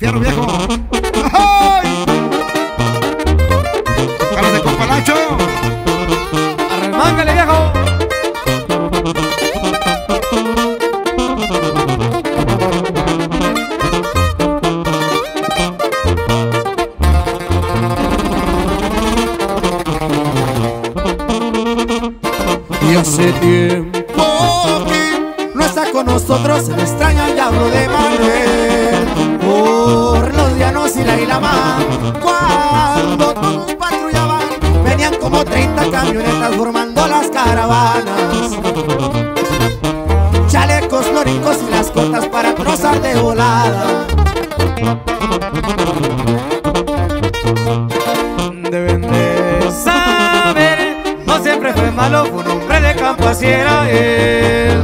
Fierro viejo. ¡Ay! ¡Caras de compalacho! ¡Arremángale, viejo! Y hace tiempo que no está con nosotros, se le extraña el diablo de Manuel. Por los llanos y la Ilama, cuando todos patrullaban, venían como 30 camionetas formando las caravanas. Chalecos floricos y las cotas para cruzar de volada. Deben de saber, no siempre fue malo, fue un hombre de campo, así era él.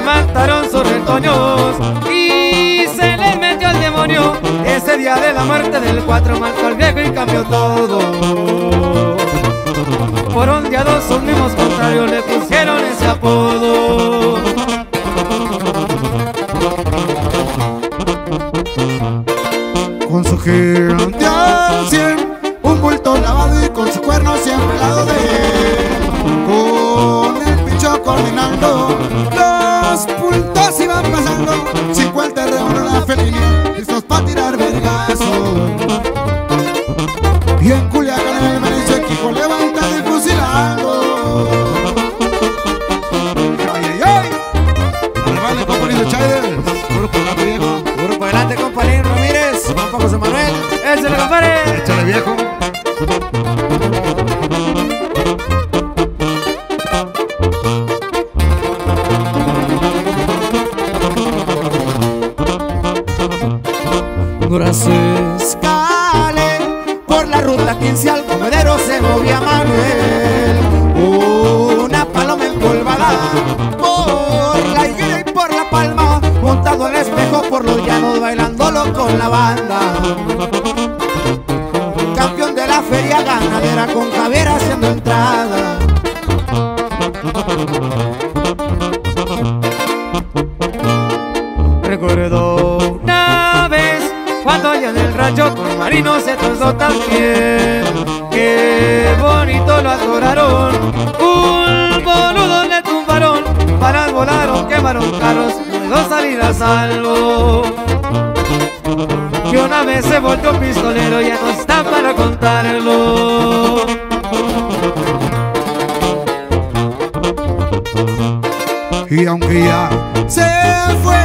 Mataron sus retoños y se le metió el demonio. Ese día de la muerte del 4 marcó al viejo y cambió todo. Por ondeados sus mismos contrarios le pusieron ese apodo. Con su gente al 100, un bulto lavado y con su cuerno siempre al lado de él. Con el pincho coordinando, los puntos iban pasando. 50 reúnen la felina, listos pa' tirar vergazo. Y en Culiacán el maricho equipo levantando y fusilando. ¡Ay, ay, ay! Arrebale, compañero Chávez. Puro por delante, viejo. Puro por delante, compañero Ramírez. Compa José Manuel. ¡Échale, compadre! Échale, viejo. Escale por la ruta 15 al comedero se movía Manuel. Una paloma empolvada por la higuera y por la palma, montado al espejo por los llanos bailándolo con la banda. Campeón de la feria ganadera con Javier haciendo entrada. Recuerdo una vez cuando allá en el rancho con Marino se trazó también. Qué bonito lo adoraron, un boludo le tumbaron, balas volaron, quemaron carros, pudo salir a salvo. Que una vez se volvió pistolero, ya no está para contarlo. Y aunque ya se fue,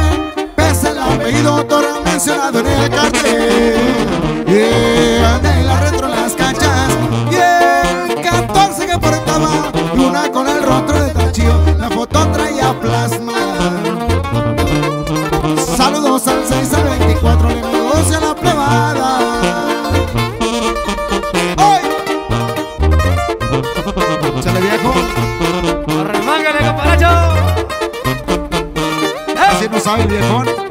pese el apellido Torre mencionado en el cartel, de la retro en las canchas, y el 14 que portaba, y una con el rostro de Tachío, la foto traía plasma. Saludos al 6 al 24, le negocia la plebada. ¡Ay! Chale, viejo. ¡Arremángale, comparacho! Así no sabe el viejón.